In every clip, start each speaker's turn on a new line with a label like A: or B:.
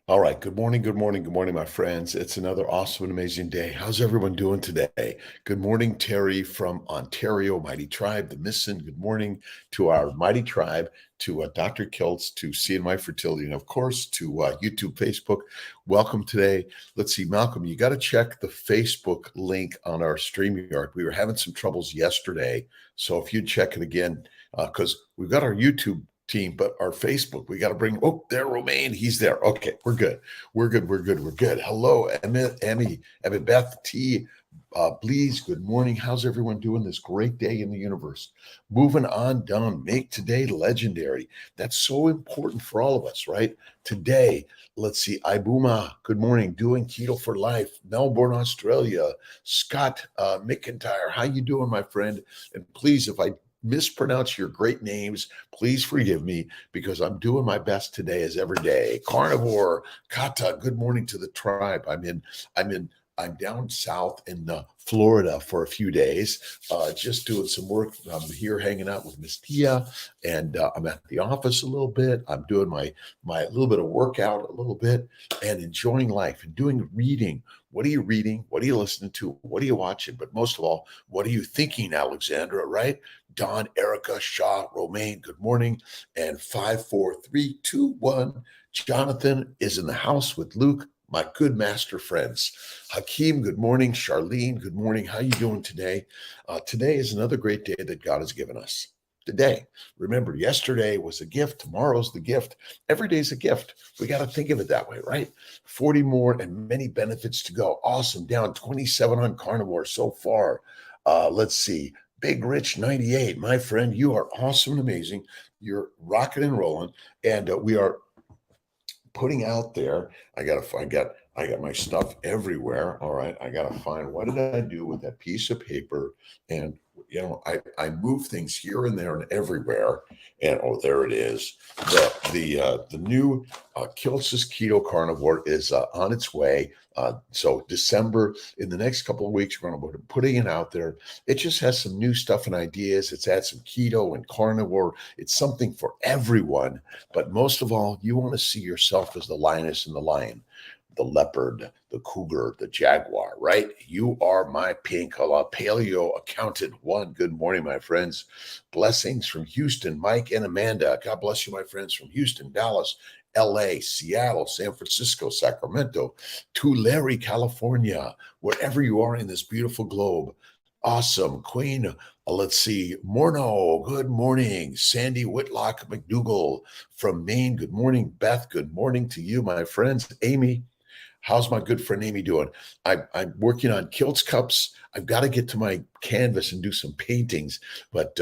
A: All right. Good morning. Good morning. Good morning, my friends. It's another awesome and amazing day. How's everyone doing today? Good morning, Terry from Ontario, Mighty Tribe, the Mission. Good morning to our Mighty Tribe, to Dr. Kiltz, to CNY Fertility, and of course to YouTube, Facebook. Welcome today. Let's see, Malcolm, you got to check the Facebook link on our StreamYard. We were having some troubles yesterday. So if you check it again, because we've got our YouTube team, but our Facebook, we got to bring, oh, there, Romaine, he's there. Okay, we're good. We're good. We're good. We're good. Hello, Emmy, Beth T. Please, good morning. How's everyone doing this great day in the universe? Moving on down, make today legendary. That's so important for all of us, right? Today, let's see, Ibuma, good morning, doing keto for life, Melbourne, Australia. Scott McIntyre, how you doing, my friend? And please, if I mispronounce your great names, please forgive me because I'm doing my best today as every day. Carnivore, Kata, good morning to the tribe. I'm down south in Florida for a few days, just doing some work. I'm here hanging out with Miss Tia, and I'm at the office a little bit. I'm doing my little bit of workout a little bit, and enjoying life and doing reading. What are you reading? What are you listening to? What are you watching? But most of all, what are you thinking, Alexandra? Right? Don, Erica, Shaw, Romaine, good morning. And 5, 4, 3, 2, 1. Jonathan is in the house with Luke, my good master friends. Hakeem, good morning. Charlene, good morning. How you doing today? Today is another great day that God has given us. Today, remember, yesterday was a gift. Tomorrow's the gift. Every day's a gift. We got to think of it that way, right? 40 more and many benefits to go. Awesome. Down 27 on carnivore so far. Let's see. Big Rich 98, my friend, you are awesome and amazing. You're rocking and rolling, and we are putting out there. I got my stuff everywhere. All right, I gotta find what did I do with that piece of paper, and I move things here and there and everywhere, and oh, there it is. The new Kiltz's Keto Carnivore is on its way. So December, in the next couple of weeks, we're going to be putting it out there. It just has some new stuff and ideas. It's had some keto and carnivore. It's something for everyone. But most of all, you want to see yourself as the lioness and the lion, the leopard, the cougar, the jaguar, right? You are my pink paleo accountant one. Good morning, my friends. Blessings from Houston, Mike and Amanda. God bless you, my friends from Houston, Dallas, LA, Seattle, San Francisco, Sacramento, Tulare, California, wherever you are in this beautiful globe. Awesome. Queen, let's see. Morno, good morning. Sandy Whitlock McDougall from Maine, good morning. Beth, good morning to you, my friends. Amy, how's my good friend Amy doing? I'm working on Kiltz cups. I've got to get to my canvas and do some paintings, but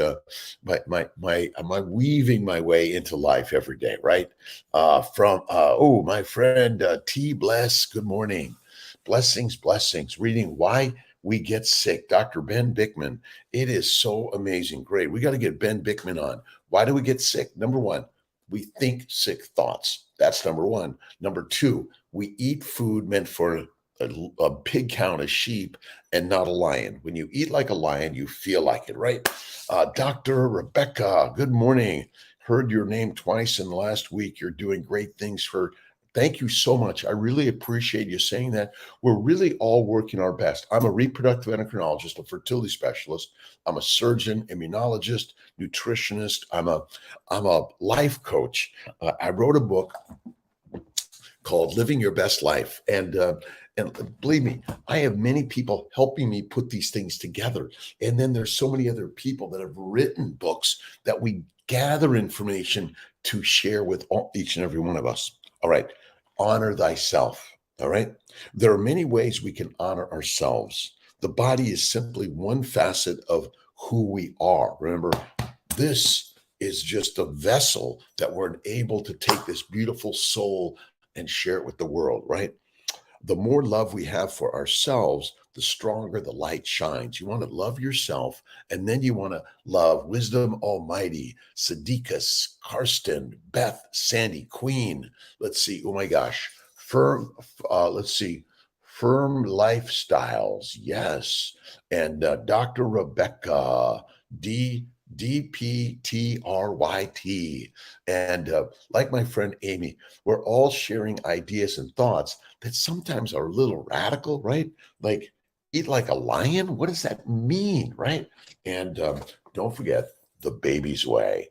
A: I'm weaving my way into life every day, right? My friend T Bless. Good morning, blessings, blessings. Reading Why We Get Sick, Dr. Ben Bickman. It is so amazing. Great. We got to get Ben Bickman on. Why do we get sick? Number one, we think sick thoughts. That's number one. Number two, we eat food meant for a pig count, a sheep, and not a lion. When you eat like a lion, you feel like it, right? Dr. Rebecca, good morning. Heard your name twice in the last week. You're doing great things for. Thank you so much. I really appreciate you saying that. We're really all working our best. I'm a reproductive endocrinologist, a fertility specialist. I'm a surgeon, immunologist, nutritionist. I'm a life coach. I wrote a book called Living Your Best Life. And believe me, I have many people helping me put these things together. And then there's so many other people that have written books that we gather information to share with each and every one of us. All right. Honor thyself. All right. There are many ways we can honor ourselves. The body is simply one facet of who we are. Remember, this is just a vessel that we're able to take this beautiful soul and share it with the world, right? The more love we have for ourselves, the stronger the light shines. You want to love yourself, and then you want to love Wisdom Almighty, Sadiqus, Karsten, Beth, Sandy, Queen. Let's see. Oh my gosh. Let's see. Firm Lifestyles. Yes. And Dr. Rebecca, D. DPTRYT. And like my friend Amy, we're all sharing ideas and thoughts that sometimes are a little radical, right? Like, eat like a lion? What does that mean, right? And don't forget the baby's way.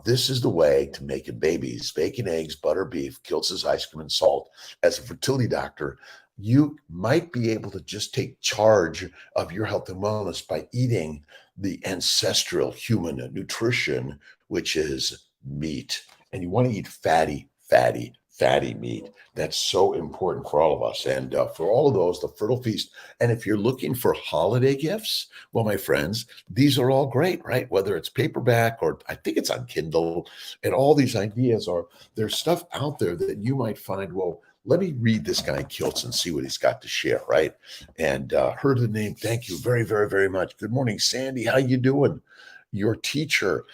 A: This is the way to making babies: bacon, eggs, butter, beef, Kiltz's ice cream, and salt. As a fertility doctor, you might be able to just take charge of your health and wellness by eating the ancestral human nutrition, which is meat. And you want to eat fatty meat. That's so important for all of us. And for all of those, the Fertile Feast. And if you're looking for holiday gifts, well, my friends, these are all great, right? Whether it's paperback or I think it's on Kindle, and all these ideas are, there's stuff out there that you might find, well, let me read this guy Kiltz and see what he's got to share, right? And heard the name. Thank you very, very, very much. Good morning, Sandy. How you doing? Your teacher,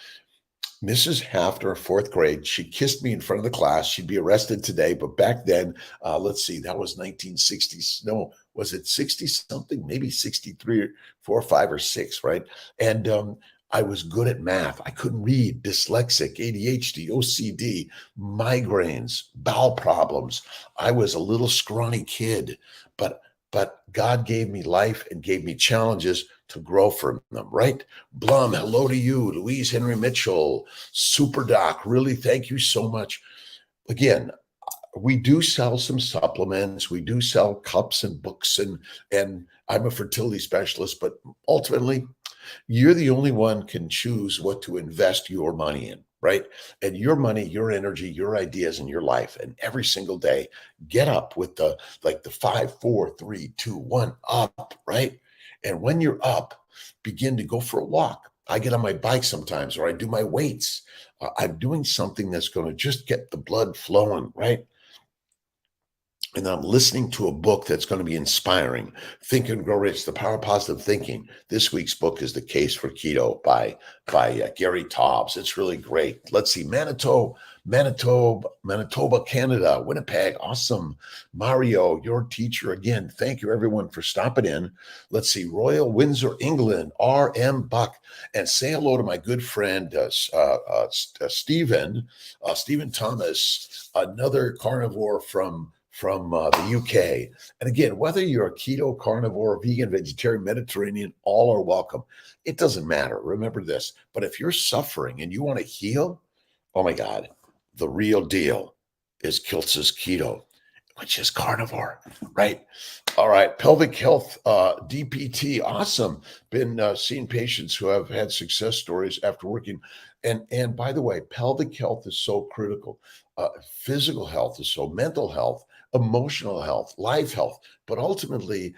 A: Mrs. Hafner, fourth grade. She kissed me in front of the class. She'd be arrested today, but back then, let's see, that was 1960s. No, was it 60 something? Maybe 63, 4, 5, or 6, right? And I was good at math. I couldn't read, dyslexic, ADHD, OCD, migraines, bowel problems. I was a little scrawny kid, but God gave me life and gave me challenges to grow from them, right? Blum, hello to you. Louise Henry Mitchell, Super Doc, really thank you so much. Again, we do sell some supplements. We do sell cups and books, and I'm a fertility specialist, but ultimately, you're the only one can choose what to invest your money in, right? And your money, your energy, your ideas, and your life. And every single day, get up with the 5, 4, 3, 2, 1 up, right? And when you're up, begin to go for a walk. I get on my bike sometimes, or I do my weights. I'm doing something that's going to just get the blood flowing, right? And I'm listening to a book that's going to be inspiring. Think and Grow Rich, The Power of Positive Thinking. This week's book is The Case for Keto by Gary Taubes. It's really great. Let's see, Manitoba, Canada, Winnipeg, awesome. Mario, your teacher again. Thank you everyone for stopping in. Let's see, Royal Windsor, England, R.M. Buck, and say hello to my good friend Stephen Thomas, another carnivore from the UK. And again, whether you're a keto, carnivore, vegan, vegetarian, Mediterranean, all are welcome. It doesn't matter. Remember this. But if you're suffering and you want to heal, oh my God, the real deal is Kiltz's keto, which is carnivore, right? All right, pelvic health, DPT, awesome. Been seeing patients who have had success stories after working. And by the way, pelvic health is so critical. Physical health is so, mental health, emotional health, life health. But ultimately,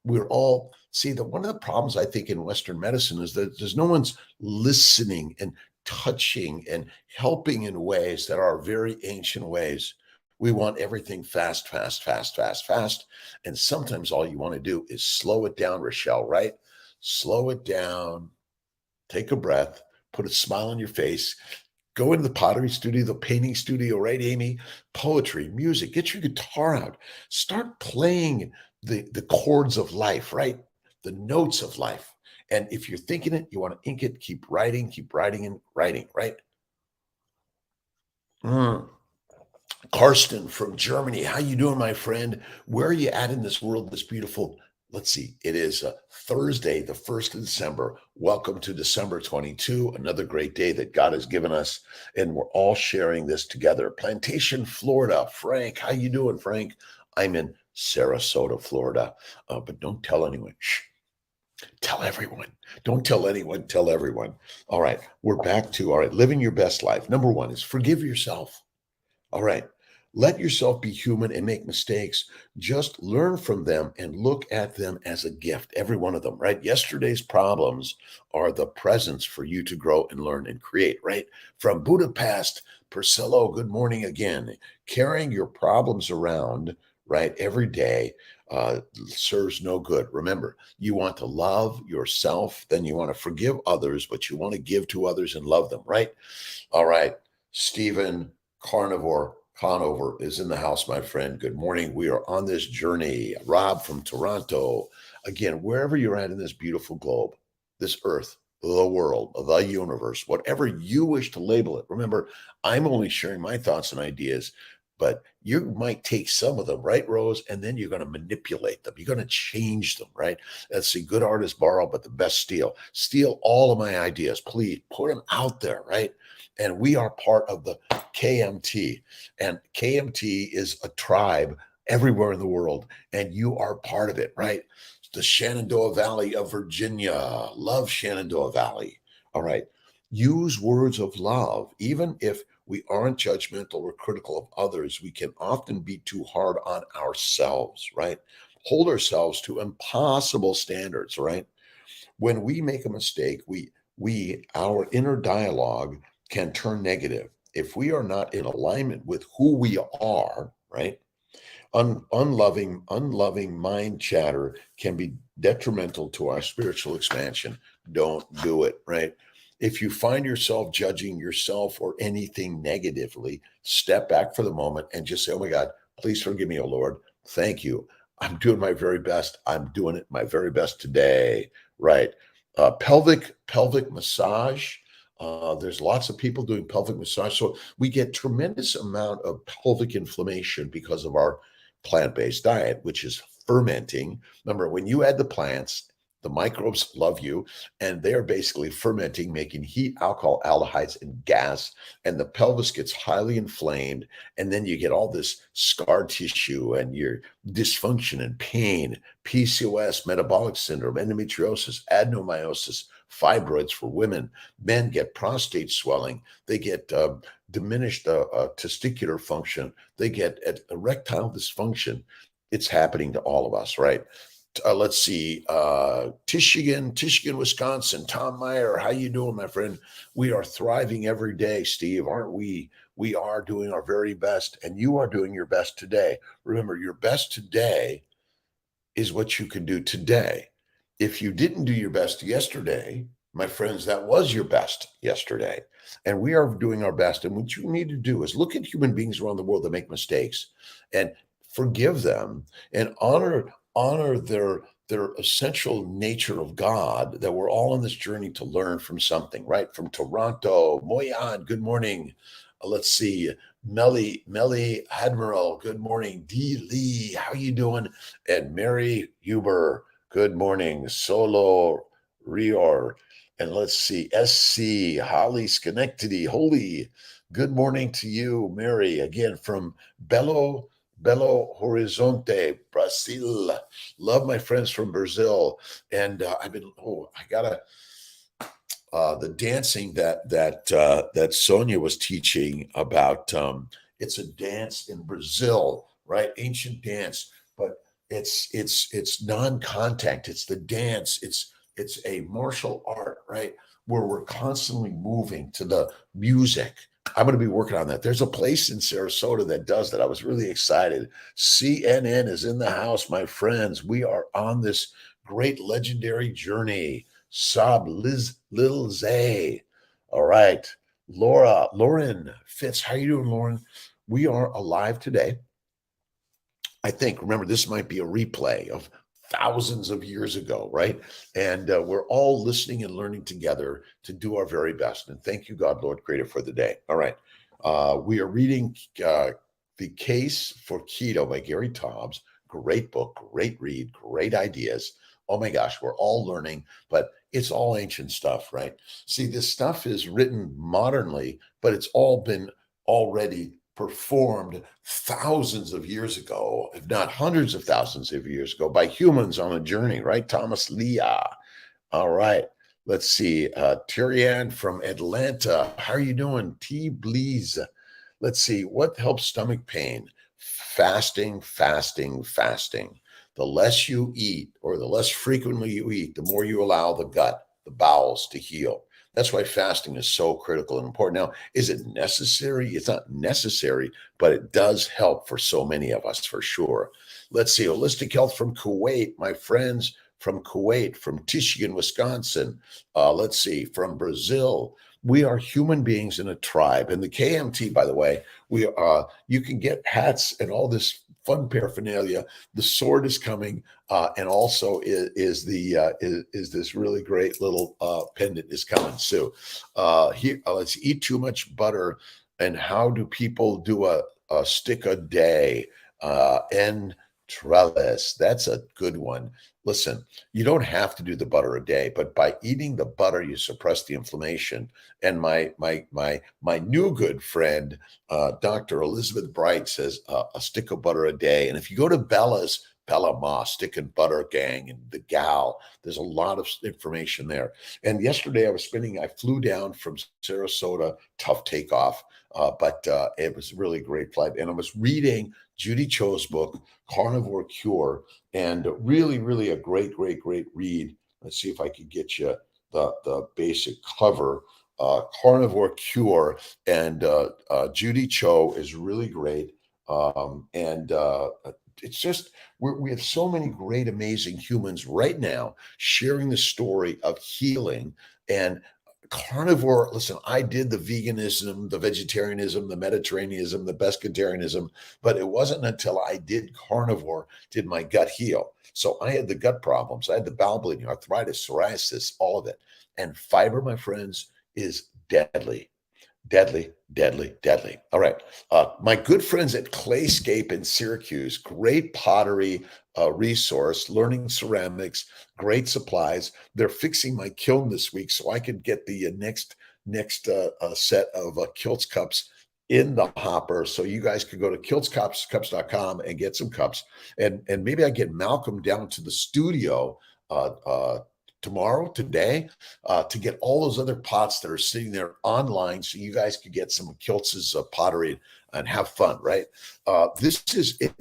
A: we're all see that one of the problems I think in Western medicine is that there's no one's listening and touching and helping in ways that are very ancient ways. We want everything fast, fast, fast, fast, fast. And sometimes all you want to do is slow it down, Rochelle, right? Slow it down, take a breath, put a smile on your face, go into the pottery studio, the painting studio, right, Amy? Poetry, music, get your guitar out. Start playing the chords of life, right? The notes of life. And if you're thinking it, you want to ink it, keep writing and writing, right? Mm. Karsten from Germany. How you doing, my friend? Where are you at in this world that's beautiful? Let's see. It is Thursday, the 1st of December. Welcome to December 22, another great day that God has given us, and we're all sharing this together. Plantation, Florida. Frank, how you doing, Frank? I'm in Sarasota, Florida, but don't tell anyone. Shh. Tell everyone. Don't tell anyone. Tell everyone. All right. We're back to, all right, living your best life. Number one is forgive yourself. All right. Let yourself be human and make mistakes. Just learn from them and look at them as a gift, every one of them, right? Yesterday's problems are the presents for you to grow and learn and create, right? From Budapest, Priscillo, good morning again. Carrying your problems around, right, every day serves no good. Remember, you want to love yourself, then you want to forgive others, but you want to give to others and love them, right? All right. Stephen Carnivore Conover is in the house, my friend. Good morning. We are on this journey. Rob from Toronto. Again, wherever you're at in this beautiful globe, this earth, the world, the universe, whatever you wish to label it. Remember, I'm only sharing my thoughts and ideas, but you might take some of them, right, Rose? And then you're going to manipulate them. You're going to change them, right? Let's see, good artists borrow, but the best steal. Steal all of my ideas, please. Put them out there, right? And we are part of the KMT. And KMT is a tribe everywhere in the world, and you are part of it, right? The Shenandoah Valley of Virginia. Love Shenandoah Valley. All right. Use words of love. Even if we aren't judgmental or critical of others, we can often be too hard on ourselves, right? Hold ourselves to impossible standards, right? When we make a mistake, our inner dialogue can turn negative. If we are not in alignment with who we are, right? Unloving mind chatter can be detrimental to our spiritual expansion. Don't do it, right? If you find yourself judging yourself or anything negatively, step back for the moment and just say, oh my God, please forgive me, oh Lord. Thank you. I'm doing my very best. I'm doing it my very best today, right? Pelvic massage. There's lots of people doing pelvic massage. So we get tremendous amount of pelvic inflammation because of our plant-based diet, which is fermenting. Remember, when you add the plants, the microbes love you, and they're basically fermenting, making heat, alcohol, aldehydes, and gas, and the pelvis gets highly inflamed, and then you get all this scar tissue and your dysfunction and pain, PCOS, metabolic syndrome, endometriosis, adenomyosis, fibroids for women. Men get prostate swelling. They get diminished testicular function. They get erectile dysfunction. It's happening to all of us, right? Let's see, Michigan, Wisconsin. Tom Meyer, how you doing, my friend? We are thriving every day, Steve, aren't we? We are doing our very best, and you are doing your best today. Remember, your best today is what you can do today. If you didn't do your best yesterday, my friends, that was your best yesterday. And we are doing our best. And what you need to do is look at human beings around the world that make mistakes and forgive them and honor their essential nature of God, that we're all on this journey to learn from something, right? From Toronto, Moyan, good morning. Let's see, Melly Admiral, good morning. D. Lee, how you doing? And Mary Huber, good morning. Solo Rior, and let's see, SC, Holly Schenectady, holy, good morning to you, Mary, again from Belo Horizonte, Brazil. Love my friends from Brazil. And I gotta, the dancing that Sonia was teaching about. It's a dance in Brazil, right? Ancient dance, but it's non-contact. It's the dance. It's a martial art, right? Where we're constantly moving to the music. I'm going to be working on that. There's a place in Sarasota that does that. I was really excited. CNN is in the house, my friends. We are on this great legendary journey. Sob Liz Lil Zay. All right. Lauren Fitz. How you doing, Lauren? We are alive today. I think, remember, this might be a replay of thousands of years ago, right? And we're all listening and learning together to do our very best. And thank you, God, Lord Creator, for the day. All right. We are reading The Case for Keto by Gary Taubes. Great book, great read, great ideas. Oh my gosh, we're all learning, but it's all ancient stuff, right? See, this stuff is written modernly, but it's all been already performed thousands of years ago, if not hundreds of thousands of years ago, by humans on a journey, right? Thomas Leah. All right. Let's see. Tyrian from Atlanta. How are you doing? T. Bleeze. Let's see. What helps stomach pain? Fasting, fasting, fasting. The less you eat or the less frequently you eat, the more you allow the gut, the bowels to heal. That's why fasting is so critical and important. Now, is it necessary? It's not necessary, but it does help for so many of us, for sure. Let's see. Holistic Health from Kuwait, my friends from Kuwait, from Michigan, Wisconsin. Let's see, from Brazil. We are human beings in a tribe. And the KMT, by the way, you can get hats and all this fun paraphernalia. The sword is coming, and also is this really great little pendant is coming. So here, let's eat too much butter. And how do people do a stick a day? And trellis. That's a good one. Listen, you don't have to do the butter a day, but by eating the butter, you suppress the inflammation. And my new good friend, Dr. Elizabeth Bright says a stick of butter a day. And if you go to Bella's, Bella Ma, Stick and Butter Gang, and the gal, there's a lot of information there. And yesterday I flew down from Sarasota, tough takeoff, but it was a really great flight. And I was reading Judy Cho's book, Carnivore Cure, and really, really a great, great, great read. Let's see if I could get you the basic cover. Carnivore Cure, and Judy Cho is really great. And it's just we have so many great, amazing humans right now sharing the story of healing and carnivore. Listen, I did the veganism, the vegetarianism, the Mediterraneanism, the pescatarianism, but it wasn't until I did carnivore did my gut heal. So I had the gut problems. I had the bowel bleeding, arthritis, psoriasis, all of it. And fiber, my friends, is deadly. Deadly, deadly, deadly. All right. My good friends at Clayscape in Syracuse, great pottery resource, learning ceramics, great supplies. They're fixing my kiln this week so I could get the next set of Kiltz cups in the hopper. So you guys could go to kiltzcups.com and get some cups. And maybe I get Malcolm down to the studio today, to get all those other pots that are sitting there online so you guys could get some of Kiltz's pottery and have fun, right? This is it.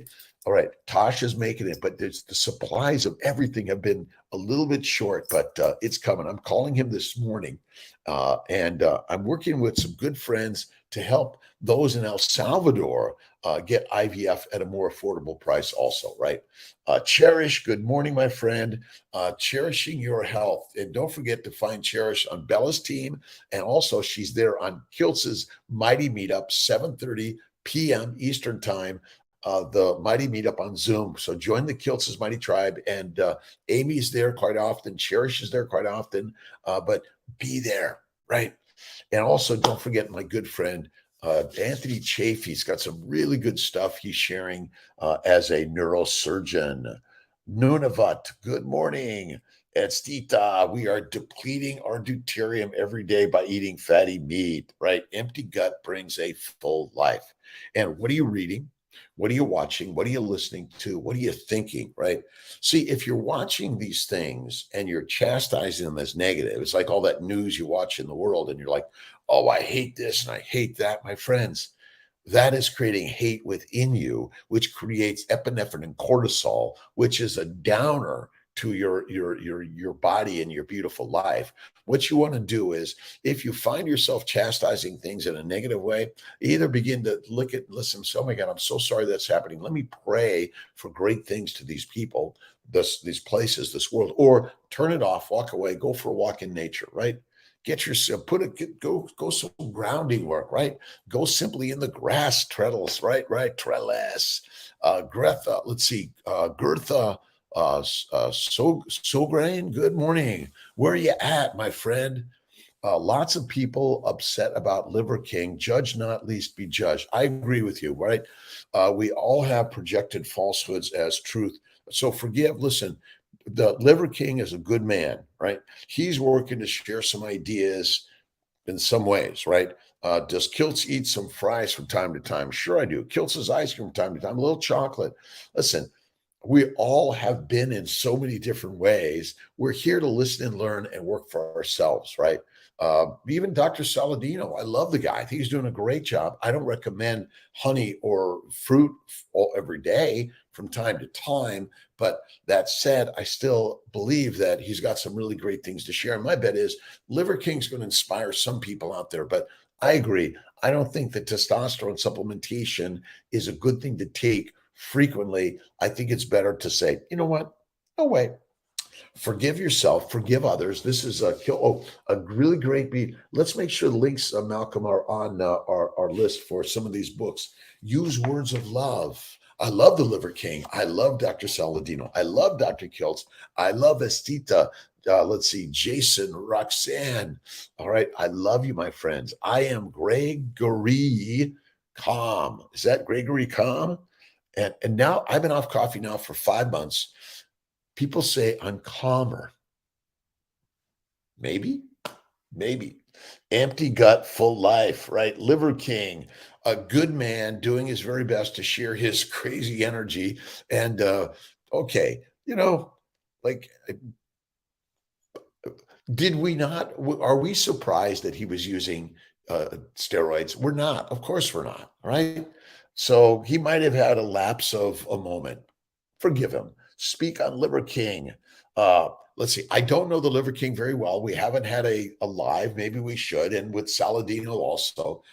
A: All right, Tasha's making it, but the supplies of everything have been a little bit short, but it's coming. I'm calling him this morning, and I'm working with some good friends to help those in El Salvador get IVF at a more affordable price also, right? Cherish, good morning, my friend. Cherishing your health. And don't forget to find Cherish on Bella's team. And also she's there on Kiltz's Mighty Meetup, 7:30 p.m. Eastern Time. The Mighty Meetup on Zoom. So join the Kiltz's Mighty Tribe. And Amy's there quite often. Cherish is there quite often. But be there, right? And also, don't forget my good friend, Anthony Chafee's got some really good stuff he's sharing as a neurosurgeon. Nunavut, good morning. It's Tita. We are depleting our deuterium every day by eating fatty meat, right? Empty gut brings a full life. And what are you reading? What are you watching? What are you listening to? What are you thinking, right? See, if you're watching these things and you're chastising them as negative, it's like all that news you watch in the world and you're like, oh, I hate this and I hate that, my friends. That is creating hate within you, which creates epinephrine and cortisol, which is a downer to your body and your beautiful life. What you want to do is, if you find yourself chastising things in a negative way, either begin to listen, oh my God, I'm so sorry that's happening. Let me pray for great things to these people, these places, this world, or turn it off, walk away, go for a walk in nature, right? Get yourself go some grounding work, right? Go simply in the grass, treadles, right? Trellis. Gretha, let's see, Gertha Sograin, good morning. Where are you at, my friend? Lots of people upset about Liver King. Judge not, least be judged. I agree with you, right? We all have projected falsehoods as truth. So forgive. Listen, the Liver King is a good man, right? He's working to share some ideas in some ways, right? Does Kiltz eat some fries from time to time? Sure, I do. Kiltz's ice cream from time to time, a little chocolate. Listen, we all have been in so many different ways. We're here to listen and learn and work for ourselves, right? Even Dr. Saladino, I love the guy. I think he's doing a great job. I don't recommend honey or fruit every day from time to time. But that said, I still believe that he's got some really great things to share. And my bet is Liver King's going to inspire some people out there. But I agree. I don't think that testosterone supplementation is a good thing to take frequently. I think it's better to say, you know what? No way. Forgive yourself, forgive others. This is a really great beat. Let's make sure the links, Malcolm, are on our list for some of these books. Use words of love. I love the Liver King. I love Dr. Saladino. I love Dr. Kiltz. I love Estita. Let's see, Jason, Roxanne. All right. I love you, my friends. I am Gregory Calm. Is that Gregory Calm? And now I've been off coffee now for 5 months. People say I'm calmer. Maybe, maybe. Empty gut, full life, right? Liver King, a good man doing his very best to share his crazy energy. And okay, like, did we not? Are we surprised that he was using steroids? We're not. Of course, we're not. Right. So he might have had a lapse of a moment. Forgive him. Speak on Liver King. Let's see. I don't know the Liver King very well. We haven't had a live. Maybe we should. And with Saladino also,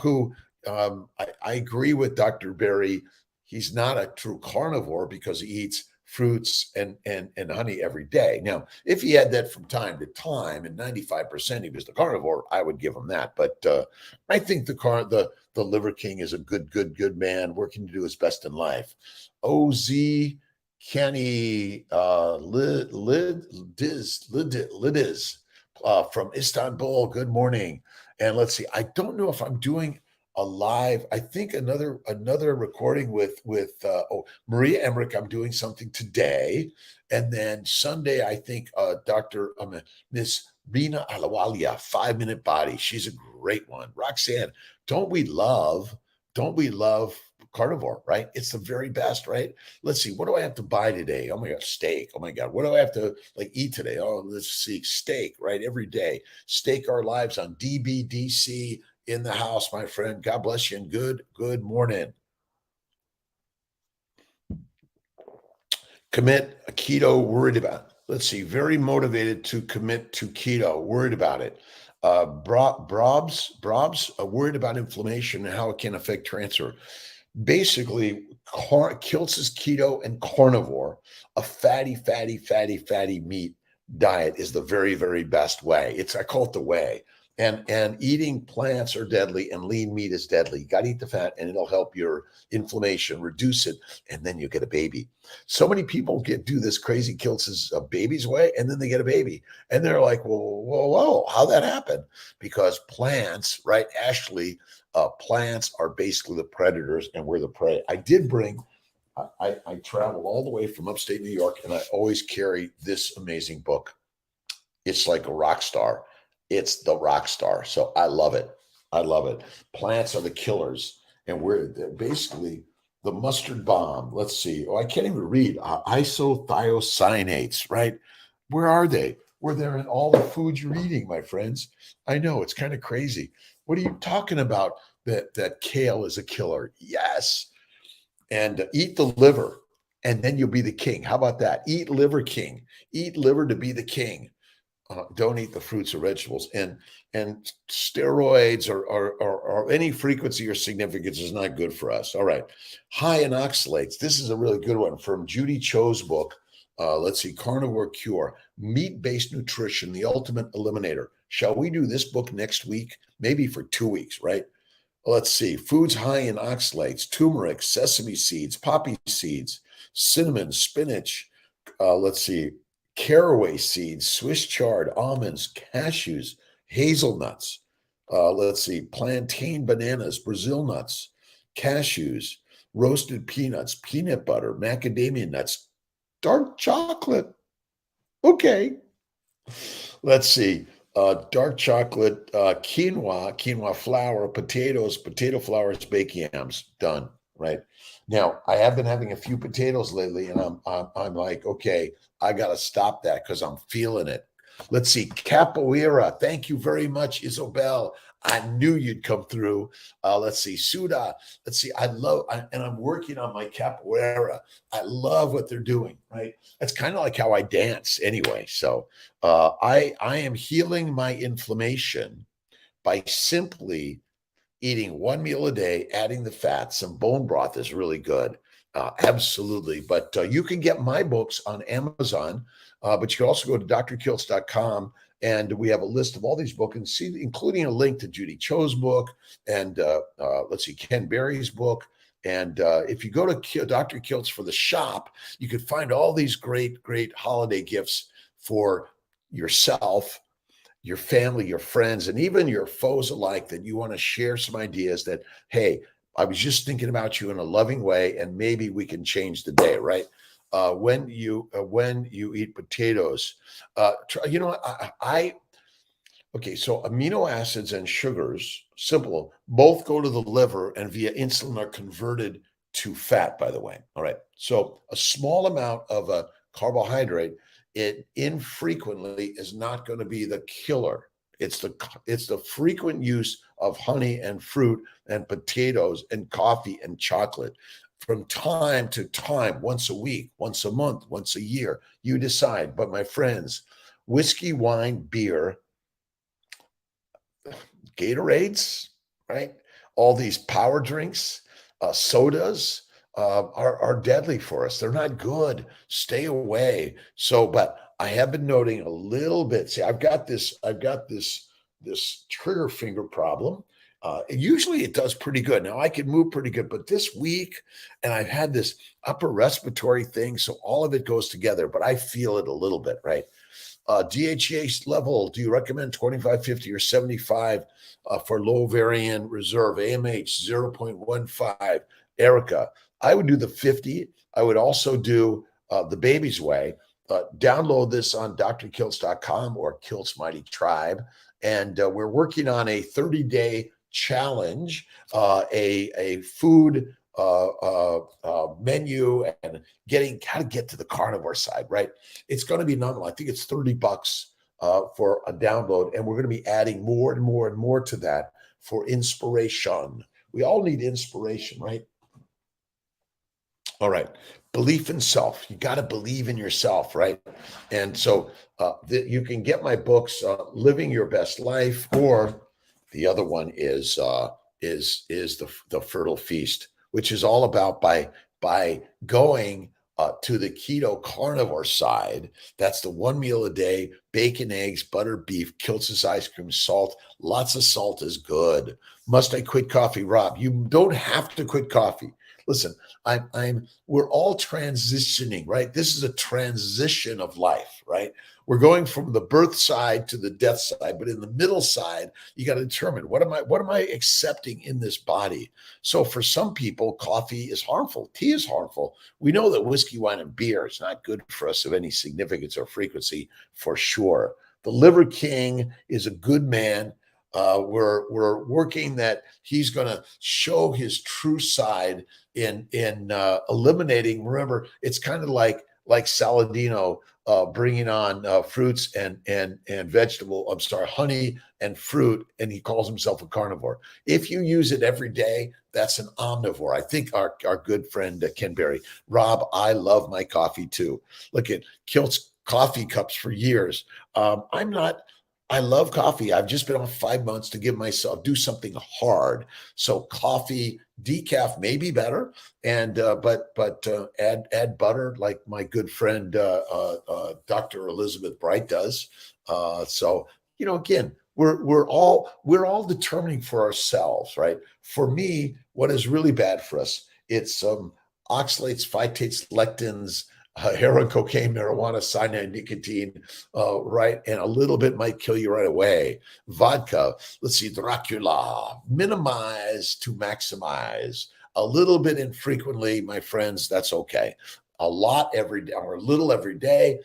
A: who I agree with Dr. Berry. He's not a true carnivore because he eats fruits and honey every day. Now, if he had that from time to time, and 95% he was the carnivore, I would give him that. But I think the Liver King is a good man working to do his best in life. OZ Kenny Lidiz from Istanbul. Good morning. And let's see. I don't know if I'm doing a live. I think another recording with Maria Emmerich. I'm doing something today, and then Sunday I think Dr. Miss Rina Alawalia, 5 Minute Body. She's a great one. Roxanne, don't we love carnivore, right? It's the very best, right? Let's see. What do I have to buy today? Oh my God, steak. Oh my God. What do I have to eat today? Oh, let's see. Steak, right? Every day. Stake our lives on DBDC in the house, my friend. God bless you and good morning. Commit a keto, worried about. Let's see, very motivated to commit to keto, worried about it. Brobs, worried about inflammation and how it can affect cancer. Basically, Kiltz is keto and carnivore. A fatty meat diet is the very best way. I call it the way. And eating plants are deadly, and lean meat is deadly. You got to eat the fat, and it'll help your inflammation, reduce it, and then you get a baby. So many people do this crazy Kiltz's baby's way, and then they get a baby, and they're like, whoa, how'd that happen? Because plants, right, Ashley, plants are basically the predators, and we're the prey. I did bring. I traveled all the way from upstate New York, and I always carry this amazing book. It's like a rock star. It's the rock star. So I love it. I love it. Plants are the killers. And we're basically the mustard bomb. Let's see. Oh, I can't even read. Isothiocyanates, right? Where are they? Well, they're in all the food you're eating, my friends. I know it's kind of crazy. What are you talking about? That kale is a killer. Yes. And eat the liver, and then you'll be the king. How about that? Eat liver, king. Eat liver to be the king. Don't eat the fruits or vegetables, and steroids or any frequency or significance is not good for us. All right, high in oxalates. This is a really good one from Judy Cho's book. Let's see, Carnivore Cure, Meat-Based Nutrition, the Ultimate Eliminator. Shall we do this book next week? Maybe for 2 weeks, right? Let's see, foods high in oxalates, turmeric, sesame seeds, poppy seeds, cinnamon, spinach. Let's see, caraway seeds, Swiss chard, almonds, cashews, hazelnuts. Let's see, plantain bananas, Brazil nuts, cashews, roasted peanuts, peanut butter, macadamia nuts, dark chocolate. Okay. Let's see. Dark chocolate, quinoa flour, potatoes, potato flours, baked yams. Done. Right now, I have been having a few potatoes lately, and I'm like, okay, I got to stop that because I'm feeling it. Let's see, capoeira. Thank you very much, Isobel. I knew you'd come through. Let's see, Suda. Let's see, and I'm working on my capoeira. I love what they're doing. Right, that's kind of like how I dance anyway. So I am healing my inflammation by simply eating one meal a day, adding the fat. Some bone broth is really good. Absolutely. But you can get my books on Amazon, but you can also go to drkiltz.com, and we have a list of all these books, and see, including a link to Judy Cho's book and let's see, Ken Berry's book. And if you go to Dr. Kiltz for the shop, you can find all these great, great holiday gifts for yourself, your family, your friends, and even your foes alike, that you want to share some ideas that, hey, I was just thinking about you in a loving way, and maybe we can change the day, right? When you eat potatoes, you know what? Okay, so amino acids and sugars, simple, both go to the liver and via insulin are converted to fat, by the way. All right. So a small amount of a carbohydrate, it infrequently is not going to be the killer. It's the frequent use of honey and fruit and potatoes and coffee and chocolate from time to time, once a week, once a month, once a year. You decide. But my friends, whiskey, wine, beer, Gatorades, right? All these power drinks, sodas are deadly for us. They're not good. Stay away. So, but I have been noting a little bit. See, I've got this trigger finger problem. Usually it does pretty good. Now I can move pretty good, but this week, and I've had this upper respiratory thing, so all of it goes together. But I feel it a little bit, right? DHEA level, do you recommend 25, 50, or 75 for low variant reserve? AMH 0.15. Erica, I would do the 50. I would also do the baby's way. Download this on drkiltz.com or Kiltz Mighty Tribe. And we're working on a 30-day challenge, a food menu, and getting how to get to the carnivore side, right? It's going to be nominal. I think it's $30 for a download, and we're going to be adding more and more and more to that for inspiration. We all need inspiration, right? All right. Belief in self. You got to believe in yourself, right? And so you can get my books, Living Your Best Life, or the other one is the Fertile Feast, which is all about by going to the keto carnivore side. That's the one meal a day, bacon, eggs, butter, beef, Kiltz's ice cream, salt. Lots of salt is good. Must I quit coffee, Rob? You don't have to quit coffee. Listen, we're all transitioning, right? This is a transition of life, right? We're going from the birth side to the death side, but in the middle side, you got to determine what am I accepting in this body? So for some people, coffee is harmful, tea is harmful. We know that whiskey, wine, and beer is not good for us of any significance or frequency, for sure. The Liver King is a good man. We're working that he's going to show his true side in eliminating. Remember, it's kind of like Saladino bringing on fruits and vegetable. I'm sorry, honey and fruit, and he calls himself a carnivore. If you use it every day, that's an omnivore. I think our good friend Ken Berry, Rob, I love my coffee too. Look at Kiltz coffee cups for years. I'm not. I love coffee. I've just been on 5 months to give myself do something hard. So coffee, decaf may be better, and but add butter like my good friend Dr. Elizabeth Bright does. So again, we're all determining for ourselves, right? For me, what is really bad for us? It's oxalates, phytates, lectins, heroin, cocaine, marijuana, cyanide, nicotine, right? And a little bit might kill you right away. Vodka, let's see, Dracula, minimize to maximize. A little bit infrequently, my friends, that's okay. A lot every day or a little every day,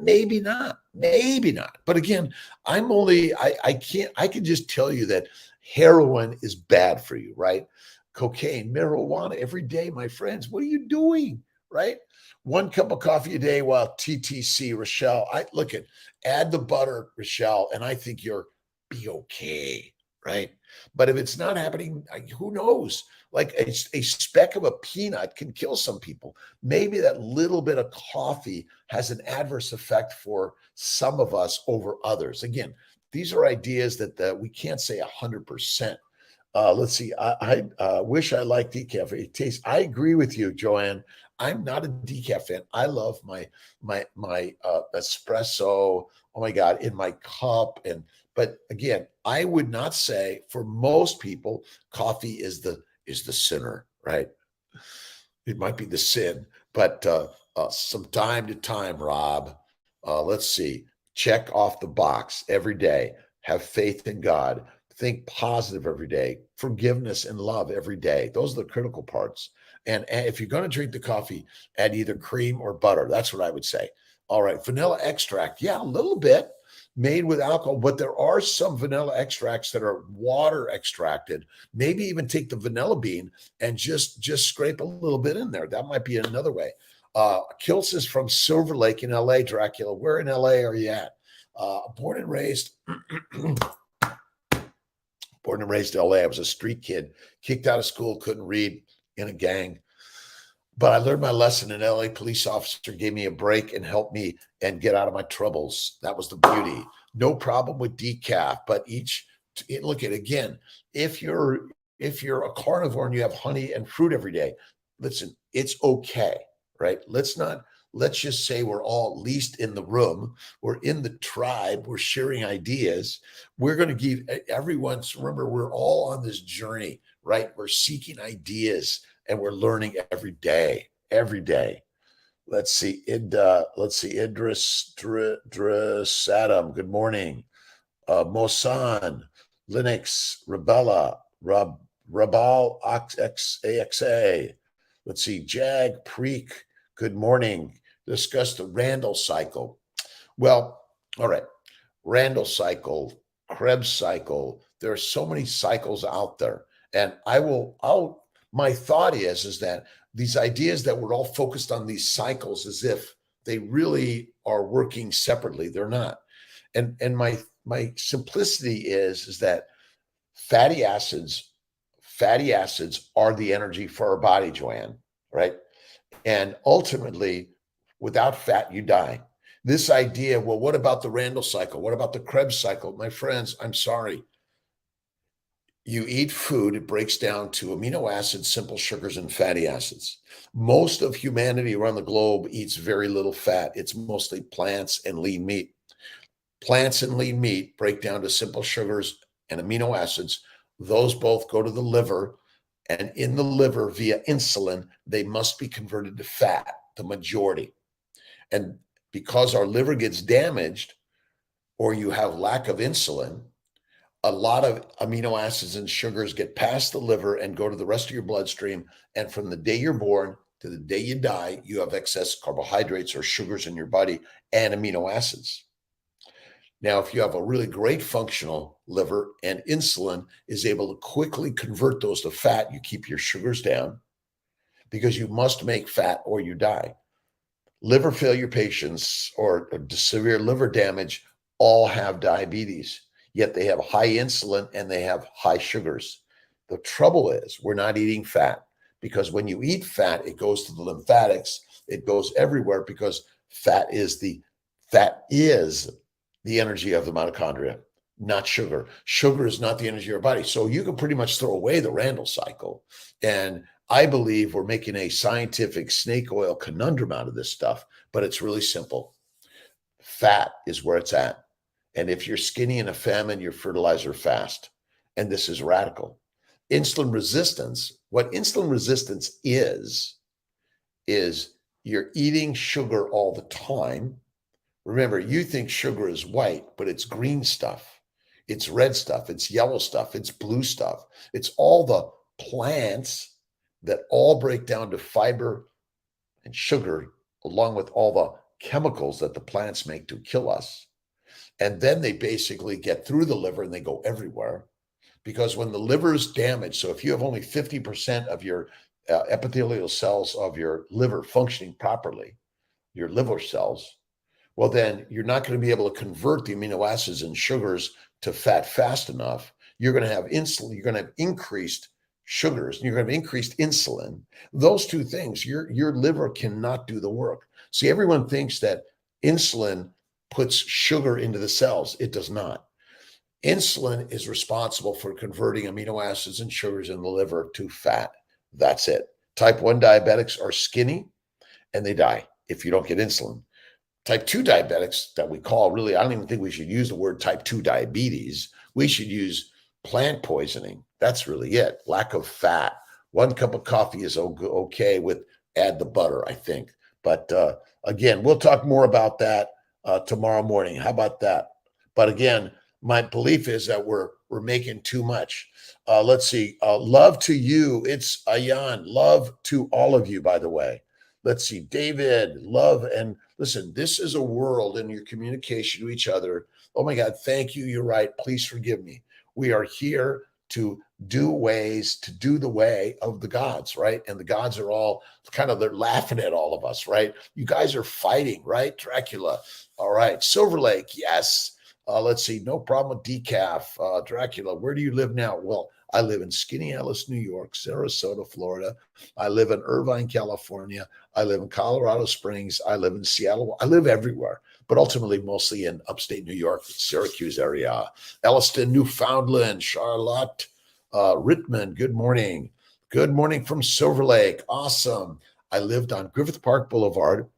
A: maybe not, maybe not. But again, I can just tell you that heroin is bad for you, right? Cocaine, marijuana every day, my friends. What are you doing, right? One cup of coffee a day while TTC, Rochelle. Add the butter, Rochelle, and I think you're be okay, right? But if it's not happening, who knows? Like a speck of a peanut can kill some people. Maybe that little bit of coffee has an adverse effect for some of us over others. Again, these are ideas that we can't say 100%. Let's see. I wish I liked decaf. It tastes. I agree with you, Joanne. I'm not a decaf fan. I love my espresso. Oh my God, in my cup. And but again, I would not say for most people, coffee is the sinner, right? It might be the sin, but some time to time, Rob. Let's see. Check off the box every day. Have faith in God. Think positive every day. Forgiveness and love every day. Those are the critical parts. And if you're going to drink the coffee, add either cream or butter. That's what I would say. All right, vanilla extract. Yeah, a little bit made with alcohol, but there are some vanilla extracts that are water extracted. Maybe even take the vanilla bean and just scrape a little bit in there. That might be another way. Kiltz is from Silver Lake in LA, Dracula. Where in LA are you at? Born and raised, born and raised in LA. I was a street kid, kicked out of school, couldn't read, in a gang. But I learned my lesson. An LA police officer gave me a break and helped me and get out of my troubles. That was the beauty. No problem with decaf, but look at again. If you're a carnivore and you have honey and fruit every day, listen, it's okay, right? Let's just say we're all at least in the room, we're in the tribe, we're sharing ideas. We're going to give everyone's, remember, we're all on this journey, right? We're seeking ideas and we're learning every day, every day. Let's see, Idris Adam, good morning. Mosan, Linux, Rebella, Rabal, AXA. Let's see, Jag, Preek, good morning. Discuss the Randall cycle. Well, all right. Randall cycle, Krebs cycle. There are so many cycles out there. And my thought is that these ideas that we're all focused on these cycles as if they really are working separately. They're not. And my simplicity is that fatty acids are the energy for our body, Joanne, right? And ultimately, without fat, you die. This idea, well, what about the Randall cycle? What about the Krebs cycle? My friends, I'm sorry. You eat food, it breaks down to amino acids, simple sugars, and fatty acids. Most of humanity around the globe eats very little fat. It's mostly plants and lean meat. Plants and lean meat break down to simple sugars and amino acids. Those both go to the liver, and in the liver via insulin, they must be converted to fat, the majority. And because our liver gets damaged or you have lack of insulin, a lot of amino acids and sugars get past the liver and go to the rest of your bloodstream. And from the day you're born to the day you die, you have excess carbohydrates or sugars in your body and amino acids. Now, if you have a really great functional liver and insulin is able to quickly convert those to fat, you keep your sugars down because you must make fat or you die. Liver failure patients or severe liver damage all have diabetes, yet they have high insulin and they have high sugars. The trouble is we're not eating fat because when you eat fat, it goes to the lymphatics. It goes everywhere because fat is the energy of the mitochondria, not sugar. Sugar is not the energy of your body. So you can pretty much throw away the Randall cycle. And I believe we're making a scientific snake oil conundrum out of this stuff, but it's really simple. Fat is where it's at. And if you're skinny in a famine, you're fertilizer fast. And this is radical. Insulin resistance, what insulin resistance is you're eating sugar all the time. Remember, you think sugar is white, but it's green stuff. It's red stuff. It's yellow stuff. It's blue stuff. It's all the plants that all break down to fiber and sugar, along with all the chemicals that the plants make to kill us. And then they basically get through the liver and they go everywhere. Because when the liver is damaged, so if you have only 50% of your epithelial cells of your liver functioning properly, your liver cells, well, then you're not going to be able to convert the amino acids and sugars to fat fast enough. You're going to have insulin, you're going to have increased sugars, and you're going to have increased insulin. Those two things, your liver cannot do the work. See, everyone thinks that insulin puts sugar into the cells. It does not. Insulin is responsible for converting amino acids and sugars in the liver to fat. That's it. Type 1 diabetics are skinny and they die if you don't get insulin. Type 2 diabetics that we call really, I don't even think we should use the word type 2 diabetes. We should use plant poisoning. That's really it. Lack of fat. 1 cup of coffee is okay with add the butter, I think. But again, we'll talk more about that tomorrow morning. How about that? But again, my belief is that we're making too much. Let's see. Love to you. It's Ayan. Love to all of you, by the way. Let's see. David, love. And listen, this is a world in your communication to each other. Oh my God, thank you. You're right. Please forgive me. We are here to do the way of the gods, right? And the gods are all they're laughing at all of us, right? You guys are fighting, right? Dracula. All right. Silver Lake. Yes. Let's see. No problem with decaf. Dracula, where do you live now? Well, I live in Skaneateles, New York, Sarasota, Florida. I live in Irvine, California. I live in Colorado Springs. I live in Seattle. I live everywhere, but ultimately mostly in upstate New York, Syracuse area. Elliston, Newfoundland, Charlotte, Rittman, good morning. Good morning from Silver Lake. Awesome. I lived on Griffith Park Boulevard,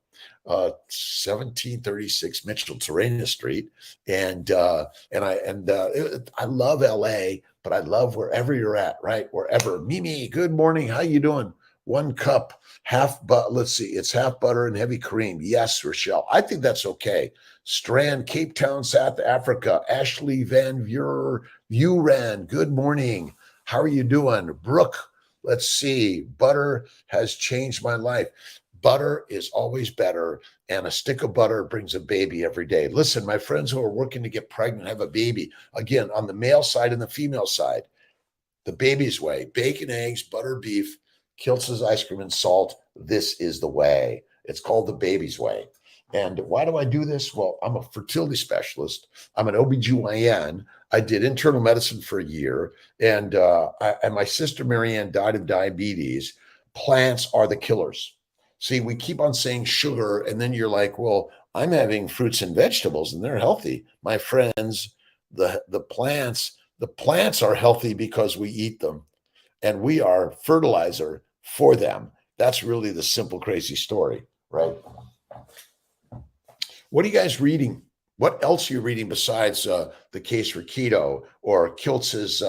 A: 1736 Mitchell Terrain Street, and I love LA, but I love wherever you're at, right? Wherever. Mimi, good morning. How you doing? 1 cup, let's see, it's half butter and heavy cream. Yes, Rochelle. I think that's okay. Strand, Cape Town, South Africa. Ashley Van Vuren, good morning. How are you doing? Brooke, let's see. Butter has changed my life. Butter is always better, and a stick of butter brings a baby every day. Listen, my friends who are working to get pregnant, have a baby, again, on the male side and the female side, the baby's way, bacon, eggs, butter, beef, Kiltz's ice cream and salt. This is the way. It's called the baby's way. And why do I do this? Well, I'm a fertility specialist. I'm an OBGYN. I did internal medicine for a year, and my sister Marianne died of diabetes. Plants are the killers. See, we keep on saying sugar, and then you're like, well, I'm having fruits and vegetables, and they're healthy. My friends, the plants are healthy because we eat them, and we are fertilizer for them. That's really the simple, crazy story, right? What are you guys reading? What else are you reading besides The Case for Keto or Kiltz's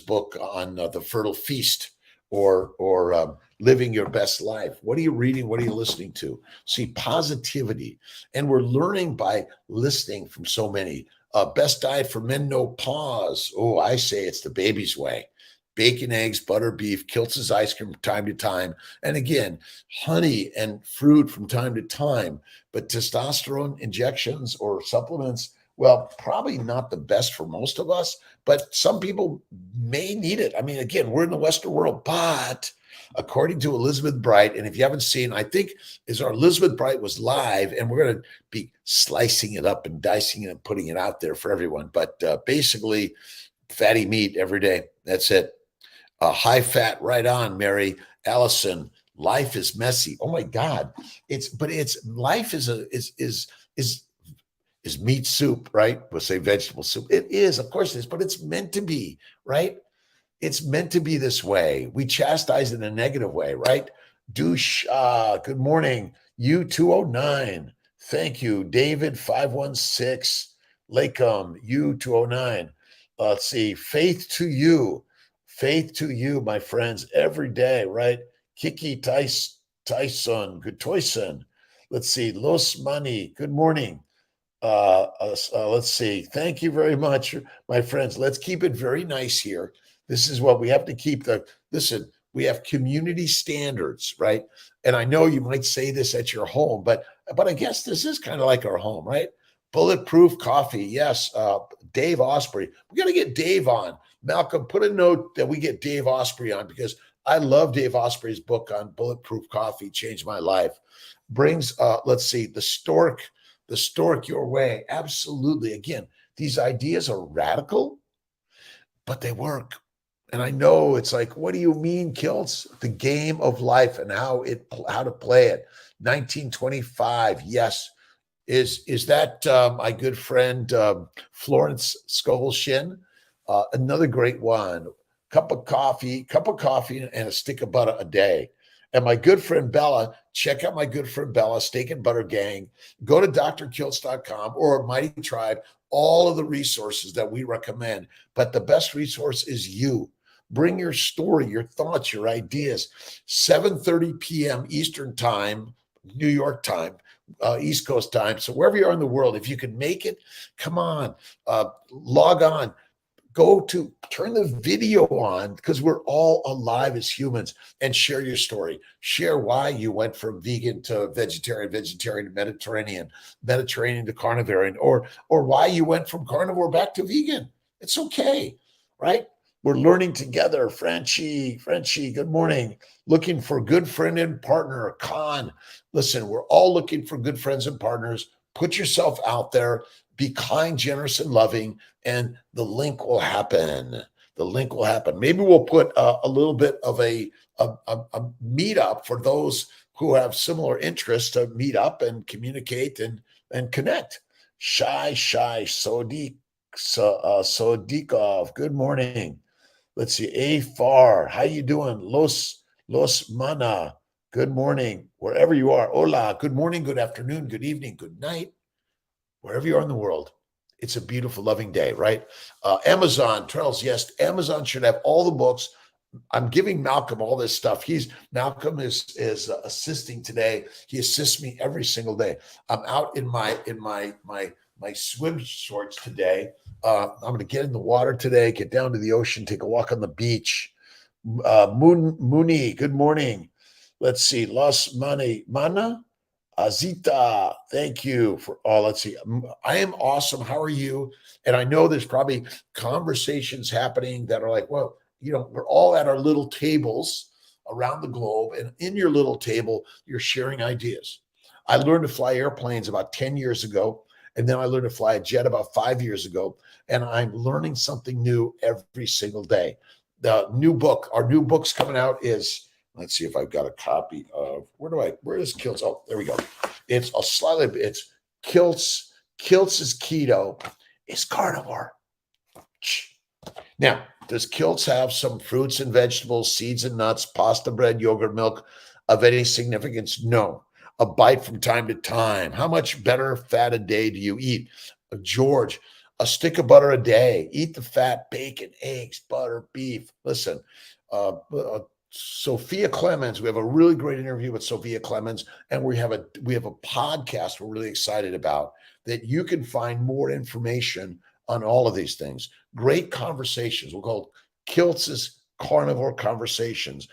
A: book on the Fertile Feast or Living Your Best Life? What are you reading? What are you listening to? See, positivity. And we're learning by listening from so many. Best Diet for Men, No Pause. Oh, I say it's the baby's way. Bacon, eggs, butter, beef, Kiltz's ice cream from time to time. And again, honey and fruit from time to time. But testosterone injections or supplements, well, probably not the best for most of us, but some people may need it. I mean, again, we're in the Western world, but according to Elizabeth Bright, and if you haven't seen, I think our Elizabeth Bright was live, and we're going to be slicing it up and dicing it and putting it out there for everyone. But basically, fatty meat every day. That's it. High fat, right on, Mary Allison. Life is messy. Oh my God, life is meat soup, right? We'll say vegetable soup. It is, of course, it is, but it's meant to be, right? It's meant to be this way. We chastise it in a negative way, right? Douche. Good morning, U209. Thank you, David 516. Lakem U209. Let's see. Faith to you. Faith to you, my friends, every day, right? Kiki Tyson, good Toyson. Let's see, Los Money, good morning. Let's see. Thank you very much, my friends. Let's keep it very nice here. This is what we have to keep listen, we have community standards, right? And I know you might say this at your home, but I guess this is kind of like our home, right? Bulletproof coffee. Yes. Dave Osprey. We got to get Dave on. Malcolm, put a note that we get Dave Osprey on because I love Dave Osprey's book on bulletproof coffee, changed my life. Brings, let's see, the stork your way. Absolutely. Again, these ideas are radical, but they work. And I know it's like, what do you mean, Kiltz? The game of life and how to play it. 1925. Yes. Is that my good friend Florence Scovel-Shin? Another great one. Cup of coffee, and a stick of butter a day. And my good friend Bella, check out my good friend Bella, Steak and Butter Gang. Go to drkiltz.com or Mighty Tribe, all of the resources that we recommend. But the best resource is you. Bring your story, your thoughts, your ideas. 7:30 p.m. Eastern Time, New York time, East Coast time. So wherever you are in the world, if you can make it, come on, log on, turn the video on, because we're all alive as humans, and share your story. Share why you went from vegan to vegetarian, vegetarian to Mediterranean, Mediterranean to carnivore, or why you went from carnivore back to vegan. It's okay, right? We're learning together. Frenchie, good morning. Looking for good friend and partner. Khan, listen, we're all looking for good friends and partners. Put yourself out there. Be kind, generous, and loving, and the link will happen. The link will happen. Maybe we'll put a little bit of a meetup for those who have similar interests to meet up and communicate and connect. Sodikov, good morning. Let's see. Afar, how you doing? Los Mana, good morning. Wherever you are. Hola, good morning, good afternoon, good evening, good night. Wherever you are in the world, it's a beautiful, loving day, right? Amazon, Trails, yes, Amazon should have all the books. I'm giving Malcolm all this stuff. Malcolm is assisting today. He assists me every single day. I'm out in my swim shorts today. I'm going to get in the water today, get down to the ocean, take a walk on the beach. Mooney, good morning. Let's see, Mana. Azita, thank you for all. Let's see. I am awesome. How are you? And I know there's probably conversations happening that are like, well, we're all at our little tables around the globe, and in your little table, you're sharing ideas. I learned to fly airplanes about 10 years ago, and then I learned to fly a jet about 5 years ago, and I'm learning something new every single day. Our new book's coming out is, let's see if I've got a copy of, where is Kiltz? Oh, there we go. It's Kiltz. Kiltz is keto, is carnivore. Now, does Kiltz have some fruits and vegetables, seeds and nuts, pasta bread, yogurt, milk of any significance? No. A bite from time to time. How much better fat a day do you eat? George, a stick of butter a day. Eat the fat, bacon, eggs, butter, beef. Listen, Sophia Clemens, we have a really great interview with Sophia Clemens, and we have a podcast we're really excited about that you can find more information on all of these things. Great conversations. We'll call Kiltz's Carnivore Conversations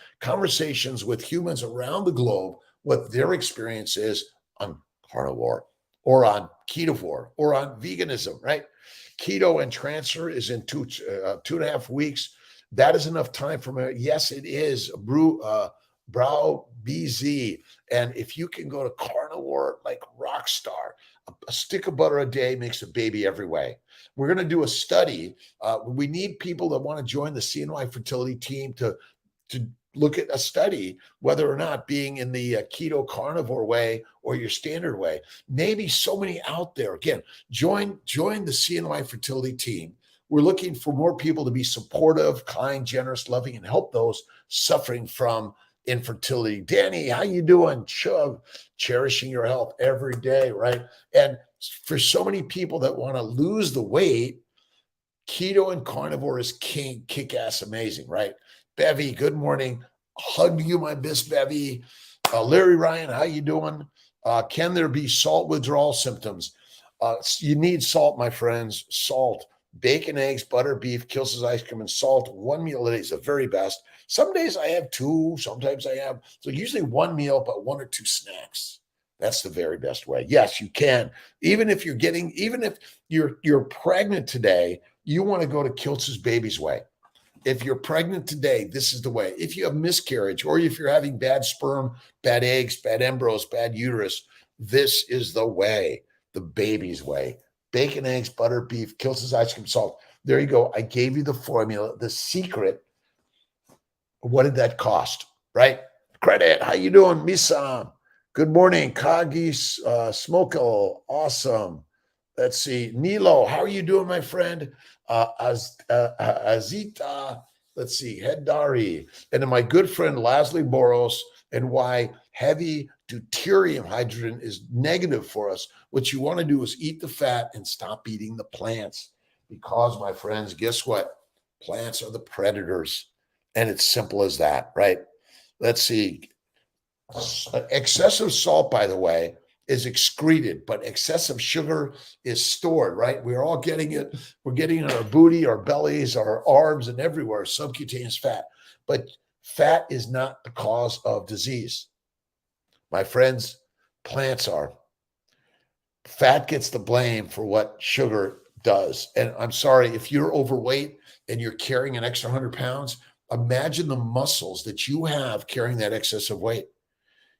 A: with humans around the globe, what their experience is on carnivore or on ketovore or on veganism, right? Keto and transfer is in 2.5 weeks. That is enough time for me. Yes, it is. Brow BZ. And if you can go to carnivore like Rockstar, a stick of butter a day makes a baby every way. We're going to do a study. We need people that want to join the CNY fertility team to look at a study, whether or not being in the keto carnivore way or your standard way. Maybe so many out there. Again, join the CNY fertility team. We're looking for more people to be supportive, kind, generous, loving, and help those suffering from infertility. Danny, how you doing? Chug, cherishing your health every day, right? And for so many people that want to lose the weight, keto and carnivore is kick-ass amazing, right? Bevy, good morning. Hug you, my Miss Bevy. Larry Ryan, how you doing? Can there be salt withdrawal symptoms? You need salt, my friends. Salt. Bacon, eggs, butter, beef, Kiltz's ice cream, and salt. One meal a day is the very best. Some days I have two. Sometimes I have, so usually one meal, but 1 or 2 snacks. That's the very best way. Yes, you can. Even if you're pregnant today, you want to go to Kiltz's Baby's Way. If you're pregnant today, this is the way. If you have miscarriage, or if you're having bad sperm, bad eggs, bad embryos, bad uterus, this is the way, the baby's way. Bacon, eggs, butter, beef, Kiltz's ice cream, salt. There you go. I gave you the formula, the secret. What did that cost, right? Credit. How you doing, Misa? Good morning, Kagis, Smokle. Awesome. Let's see. Nilo, how are you doing, my friend? Azita. Let's see. Heddari. And then my good friend, Laszlo Boros, and why heavy deuterium hydrogen is negative for us. What you want to do is eat the fat and stop eating the plants. Because, my friends, guess what? Plants are the predators. And it's simple as that, right? Let's see. Excessive salt, by the way, is excreted, but excessive sugar is stored, right? We're all getting it. We're getting it in our booty, our bellies, our arms, and everywhere, subcutaneous fat. But fat is not the cause of disease. My friends, plants are. Fat gets the blame for what sugar does. And I'm sorry, if you're overweight and you're carrying an extra 100 pounds, imagine the muscles that you have carrying that excessive weight.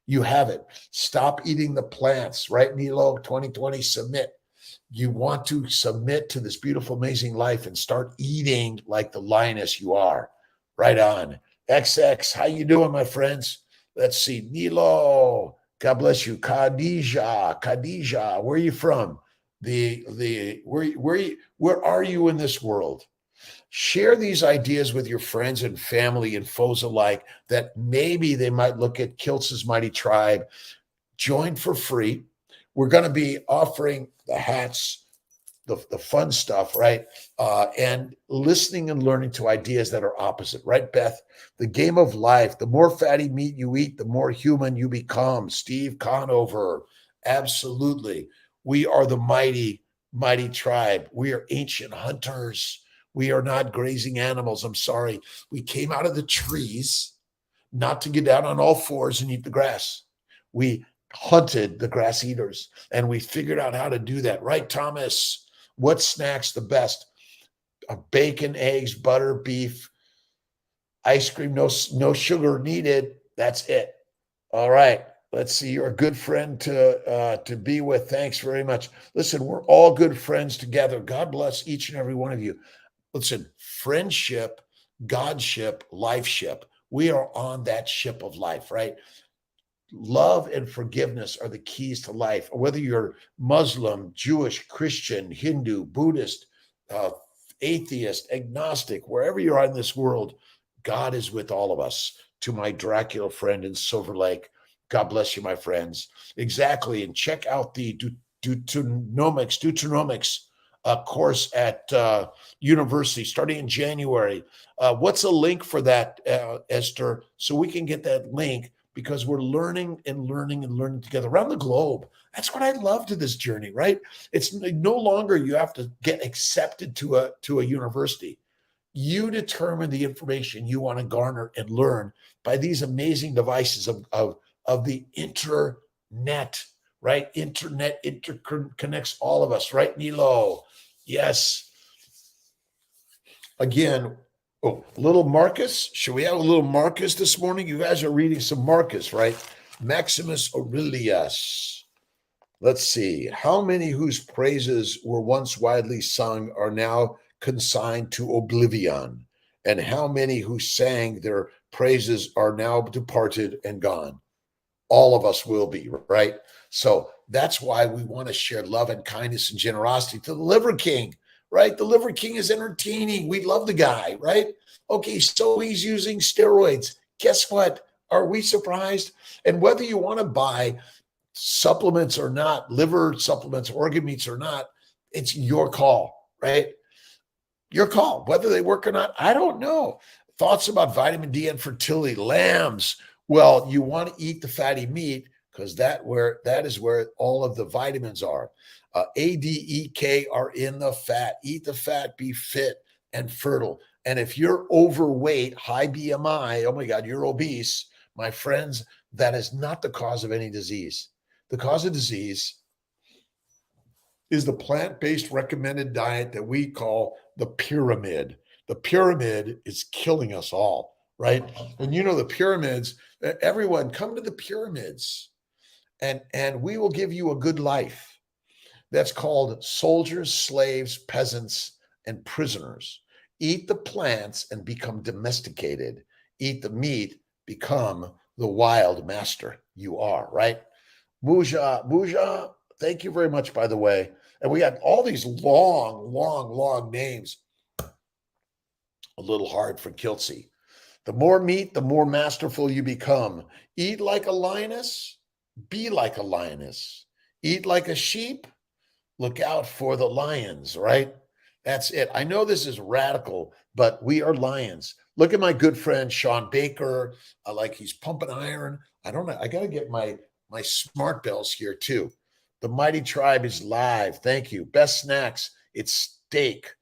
A: You have it. Stop eating the plants, right, Nilo? 2020, submit. You want to submit to this beautiful, amazing life and start eating like the lioness you are. Right on. XX, how you doing, my friends? Let's see. Nilo, God bless you. Khadija, where are you from? Where are you in this world? Share these ideas with your friends and family and foes alike that maybe they might look at Kiltz's Mighty Tribe. Join for free. We're going to be offering the hats, the fun stuff, right? And listening and learning to ideas that are opposite, right, Beth? The game of life, the more fatty meat you eat, the more human you become. Steve Conover, absolutely. We are the mighty tribe. We are ancient hunters. We are not grazing animals. I'm sorry. We came out of the trees not to get down on all fours and eat the grass. We hunted the grass eaters and we figured out how to do that. Right, Thomas? What snacks the best? Bacon, eggs, butter, beef, ice cream, no sugar needed. That's it. All right. Let's see. You're a good friend to be with. Thanks very much. Listen, we're all good friends together. God bless each and every one of you. Listen, friendship, Godship, lifeship. We are on that ship of life, right? Love and forgiveness are the keys to life. Whether you're Muslim, Jewish, Christian, Hindu, Buddhist, uh, atheist, agnostic, wherever you are in this world, God is with all of us. To my Dracula friend in Silver Lake, God bless you, my friends. Exactly. And check out the Deuteronomics course at university starting in January. What's a link for that, Esther, so we can get that link? Because we're learning and learning and learning together around the globe. That's what I love to this journey, right? It's no longer you have to get accepted to a university. You determine the information you want to garner and learn by these amazing devices of the internet, right? Internet interconnects all of us, right, Nilo? Yes. Again, oh, little Marcus. Should we have a little Marcus this morning? You guys are reading some Marcus, right? Maximus Aurelius. Let's see. How many whose praises were once widely sung are now consigned to oblivion? And how many who sang their praises are now departed and gone? All of us will be, right? So that's why we want to share love and kindness and generosity to the Liver King, right? The Liver King is entertaining. We love the guy, right? Okay, so he's using steroids. Guess what? Are we surprised? And whether you want to buy supplements or not, liver supplements, organ meats or not, it's your call, right? Your call. Whether they work or not, I don't know. Thoughts about vitamin D and fertility, lambs. Well, you want to eat the fatty meat because that is where all of the vitamins are. A, D, E, K are in the fat. Eat the fat, be fit and fertile. And if you're overweight, high BMI, oh my God, you're obese, my friends, that is not the cause of any disease. The cause of disease is the plant-based recommended diet that we call the pyramid. The pyramid is killing us all, right? And you know the pyramids, everyone come to the pyramids and we will give you a good life. That's called soldiers, slaves, peasants, and prisoners. Eat the plants and become domesticated. Eat the meat, become the wild master you are, right? Muja, thank you very much, by the way. And we had all these long names. A little hard for Kiltzy. The more meat, the more masterful you become. Eat like a lioness, be like a lioness. Eat like a sheep, look out for the lions, right? That's it. I know this is radical, but we are lions. Look at my good friend Sean Baker. Like he's pumping iron. I don't know. I got to get my smart bells here too. The Mighty Tribe is live. Thank you. Best snacks. It's steak.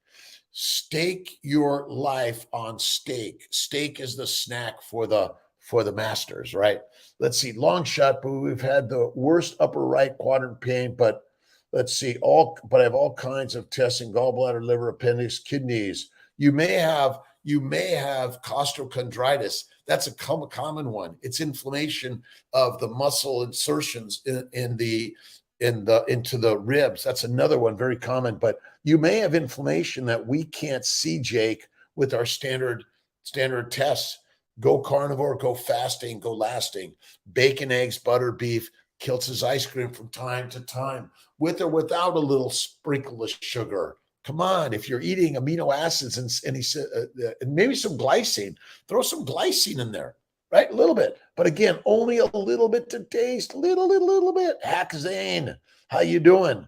A: Stake your life on steak. Steak is the snack for the masters, right? Let's see. Long shot, but we've had the worst upper right quadrant pain, but let's see. But I have all kinds of testing: gallbladder, liver, appendix, kidneys. You may have costochondritis. That's a common one. It's inflammation of the muscle insertions into the ribs. That's another one, very common. But you may have inflammation that we can't see, Jake, with our standard tests. Go carnivore, go fasting, go lasting. Bacon, eggs, butter, beef, Kiltz's ice cream from time to time, with or without a little sprinkle of sugar. Come on, if you're eating amino acids and he said, and maybe some glycine, throw some glycine in there, right? A little bit, but again, only a little bit to taste, little bit. Hack Zane, how you doing?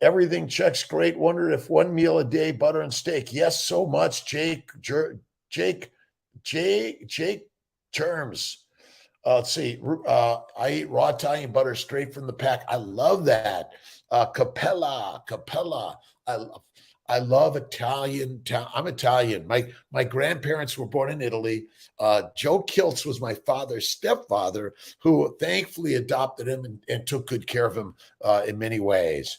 A: Everything checks great. Wonder if one meal a day, butter and steak. Yes, so much, Jake Terms. Let's see. I eat raw Italian butter straight from the pack. I love that. Capella. I love Italian. I'm Italian. My grandparents were born in Italy. Joe Kiltz was my father's stepfather, who thankfully adopted him and took good care of him in many ways.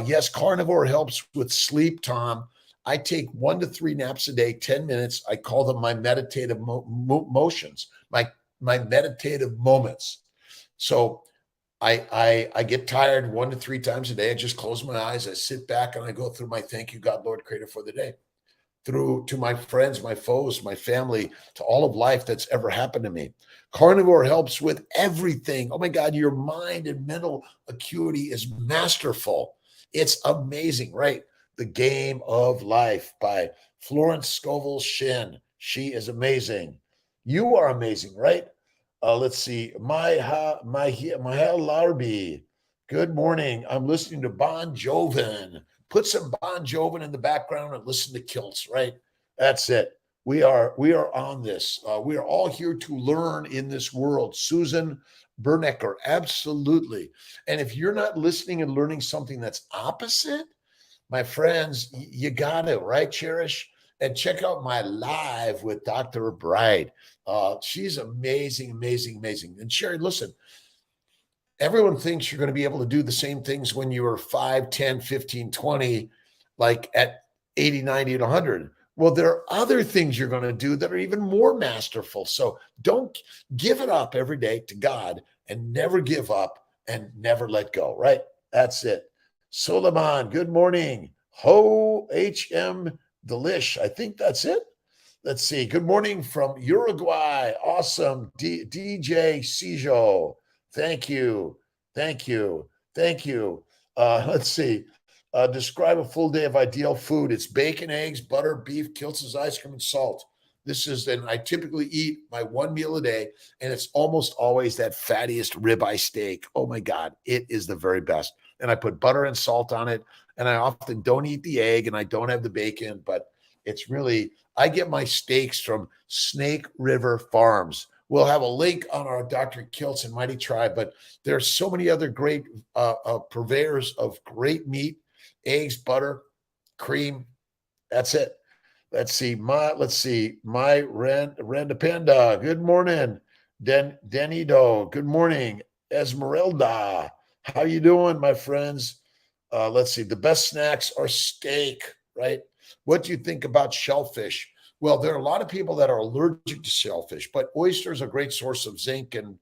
A: Yes, carnivore helps with sleep, Tom. I take 1 to 3 naps a day, 10 minutes. I call them my meditative motions, my meditative moments. So I get tired 1 to 3 times a day. I just close my eyes. I sit back and I go through my thank you, God, Lord, Creator, for the day. Through to my friends, my foes, my family, to all of life that's ever happened to me. Carnivore helps with everything. Oh my God, your mind and mental acuity is masterful. It's amazing, right? The Game of Life by Florence Scovel Shinn. She is amazing. You are amazing, right? Let's see. My Larby. Good morning. I'm listening to Bon Jovi. Put some Bon Jovi in the background and listen to Kiltz, right? That's it. We are on this. We are all here to learn in this world. Susan Bernecker, absolutely. And if you're not listening and learning something that's opposite, my friends, you got it, right, Cherish? And check out my live with Dr. Bride. She's amazing. And Sherry, listen, everyone thinks you're going to be able to do the same things when you were 5, 10, 15, 20, like at 80, 90, and 100. Well, there are other things you're going to do that are even more masterful. So don't give it up every day to God and never give up and never let go, right? That's it. Soliman, good morning. Ho HM Delish. I think that's it. Let's see. Good morning from Uruguay. Awesome. DJ Cijo. Thank you. Let's see. Describe a full day of ideal food. It's bacon, eggs, butter, beef, Kiltz's ice cream, and salt. And I typically eat my 1 meal a day, and it's almost always that fattiest ribeye steak. Oh my God, it is the very best. And I put butter and salt on it, and I often don't eat the egg, and I don't have the bacon, but it's really, I get my steaks from Snake River Farms. We'll have a link on our Dr. Kiltz and Mighty Tribe, but there's so many other great purveyors of great meat, eggs, butter, cream. That's it. Let's see. My Randa Panda. Good morning. Denido. Good morning. Esmeralda. How you doing, my friends? Let's see. The best snacks are steak, right? What do you think about shellfish? Well, there are a lot of people that are allergic to shellfish, but oysters are a great source of zinc and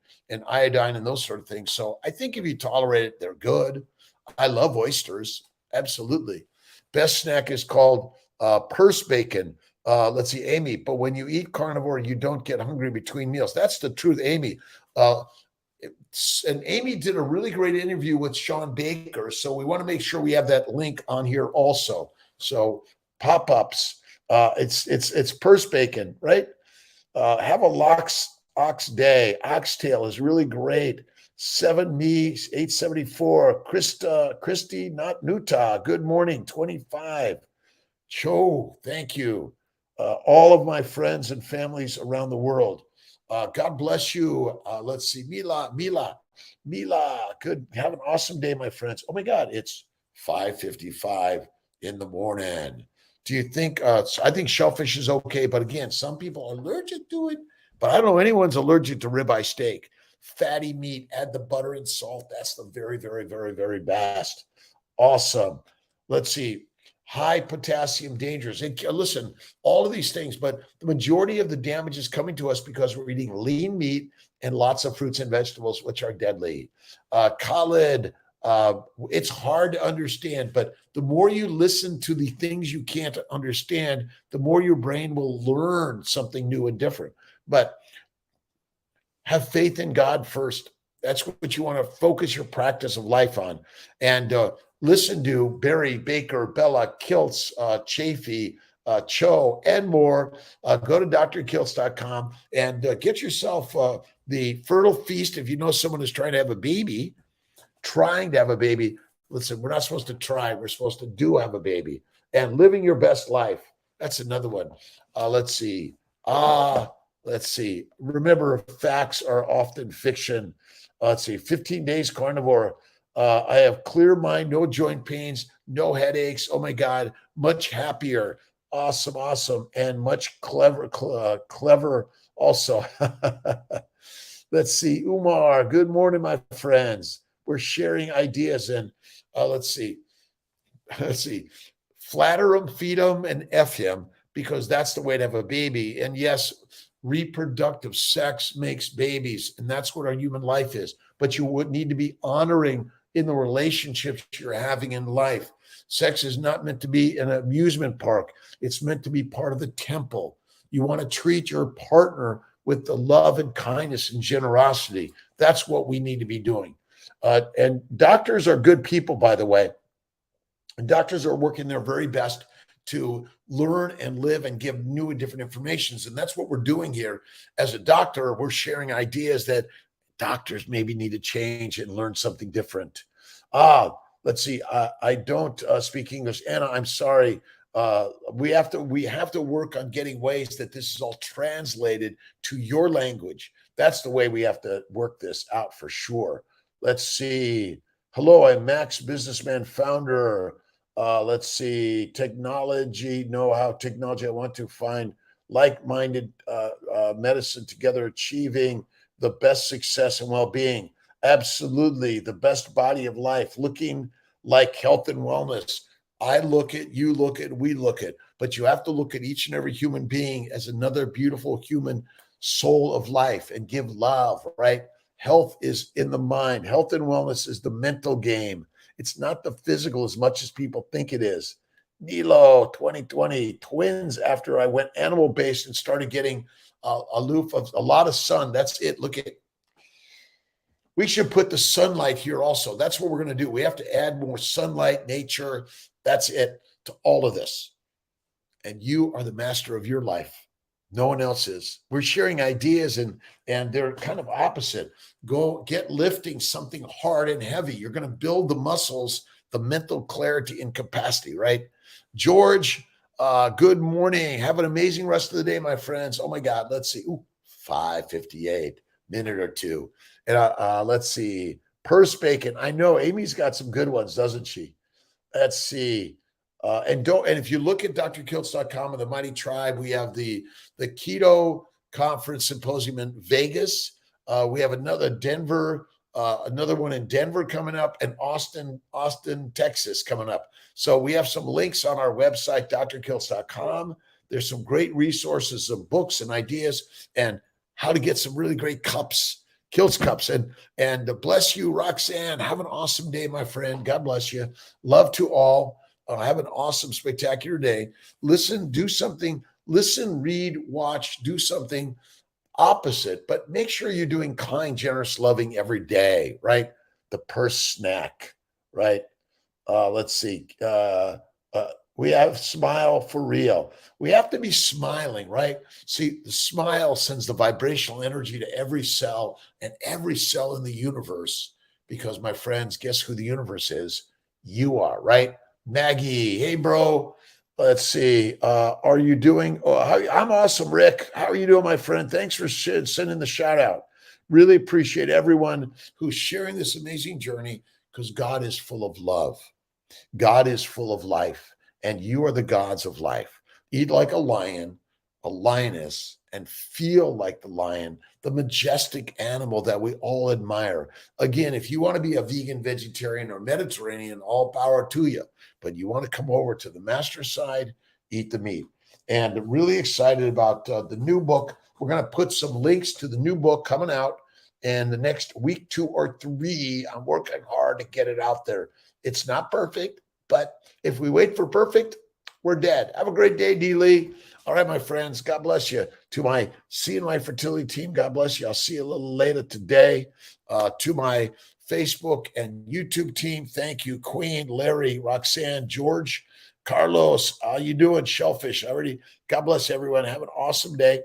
A: iodine and those sort of things. So I think if you tolerate it, they're good. I love oysters. Absolutely. Best snack is called purse bacon. Let's see, Amy. But when you eat carnivore, you don't get hungry between meals. That's the truth, Amy. And Amy did a really great interview with Sean Baker. So we want to make sure we have that link on here also. So pop-ups, it's purse bacon, right? Have a ox day. Oxtail is really great. 7 me 874. Christy, not Nuta. Good morning. 25. Cho, thank you. All of my friends and families around the world. God bless you. Let's see. Mila. Good. Have an awesome day, my friends. Oh my God, it's 5:55 in the morning. Do you think, I think shellfish is okay, but again, some people are allergic to it, but I don't know anyone's allergic to ribeye steak. Fatty meat, add the butter and salt. That's the very, very, very, very best. Awesome. Let's see. High potassium dangers. And listen, all of these things, but the majority of the damage is coming to us because we're eating lean meat and lots of fruits and vegetables, which are deadly. Khalid, it's hard to understand, but the more you listen to the things you can't understand, the more your brain will learn something new and different. But have faith in God first. That's what you want to focus your practice of life on. And listen to Barry, Baker, Bella, Kiltz, Chafee, Cho, and more. Go to drkiltz.com and get yourself the Fertile Feast. If you know someone who's trying to have a baby, listen, we're not supposed to try. We're supposed to do have a baby. And living your best life. That's another one. Let's see. Remember, facts are often fiction. Let's see. 15 days carnivore. I have clear mind, no joint pains, no headaches. Oh my God, much happier. Awesome. And much clever also. Let's see. Umar, good morning, my friends. We're sharing ideas and let's see. Flatter them, feed them, and F him, because that's the way to have a baby. And yes, reproductive sex makes babies, and that's what our human life is. But you would need to be honoring in the relationships you're having in life. Sex is not meant to be an amusement park. It's meant to be part of the temple. You want to treat your partner with the love and kindness and generosity. That's what we need to be doing. And doctors are good people, by the way. And doctors are working their very best to learn and live and give new and different informations. And that's what we're doing here. As a doctor, we're sharing ideas that doctors maybe need to change and learn something different. Let's see. I don't speak English. Anna, I'm sorry. We have to work on getting ways that this is all translated to your language. That's the way we have to work this out for sure. Let's see. Hello, I'm Max, businessman, founder. Let's see. Technology, know-how, technology. I want to find like-minded medicine together, achieving the best success and well-being. Absolutely. The best body of life, looking like health and wellness. I look at, you look at, we look at, but you have to look at each and every human being as another beautiful human soul of life and give love, right? Health is in the mind. Health and wellness is the mental game. It's not the physical as much as people think it is. Nilo, 2020, twins after I went animal-based and started getting aloof of a lot of sun. That's it. Look at, we should put the sunlight here also. That's what we're going to do. We have to add more sunlight, nature. That's it to all of this. And you are the master of your life. No one else is. We're sharing ideas and they're kind of opposite. Go get lifting something hard and heavy. You're going to build the muscles, the mental clarity and capacity, right? George, good morning. Have an amazing rest of the day, my friends. Oh my God. Let's see. 5:58, minute or two. And let's see. Purse bacon. I know Amy's got some good ones, doesn't she? Let's see. And if you look at drkiltz.com and the Mighty Tribe, we have the Keto Conference Symposium in Vegas. We have another one in Denver coming up, and Austin, Texas coming up. So we have some links on our website, drkiltz.com. There's some great resources of books and ideas and how to get some really great cups, Kiltz cups. And bless you, Roxanne. Have an awesome day, my friend. God bless you. Love to all. Have an awesome, spectacular day. Listen, do something. Listen, read, watch, do something. opposite, but make sure you're doing kind, generous, loving every day, right? The purse snack, right? Let's see. We have smile for real. We have to be smiling, right? See, the smile sends the vibrational energy to every cell and every cell in the universe. Because, my friends, guess who the universe is? You are, right? Maggie, hey, bro. Let's see. Are you doing? Oh, I'm awesome, Rick. How are you doing, my friend? Thanks for sending the shout out. Really appreciate everyone who's sharing this amazing journey because God is full of love. God is full of life, and you are the gods of life. Eat like a lion, a lioness, and feel like the lion, the majestic animal that we all admire. Again, if you want to be a vegan, vegetarian, or Mediterranean, all power to you. But you want to come over to the master side, eat the meat. And I'm really excited about the new book. We're going to put some links to the new book coming out in the next week, 2 or 3. I'm working hard to get it out there. It's not perfect, but if we wait for perfect, we're dead. Have a great day, D. Lee. All right, my friends, God bless you. To my CNY Fertility team, God bless you. I'll see you a little later today. To my Facebook and YouTube team, thank you, Queen, Larry, Roxanne, George, Carlos. How you doing, Shellfish? God bless everyone. Have an awesome day.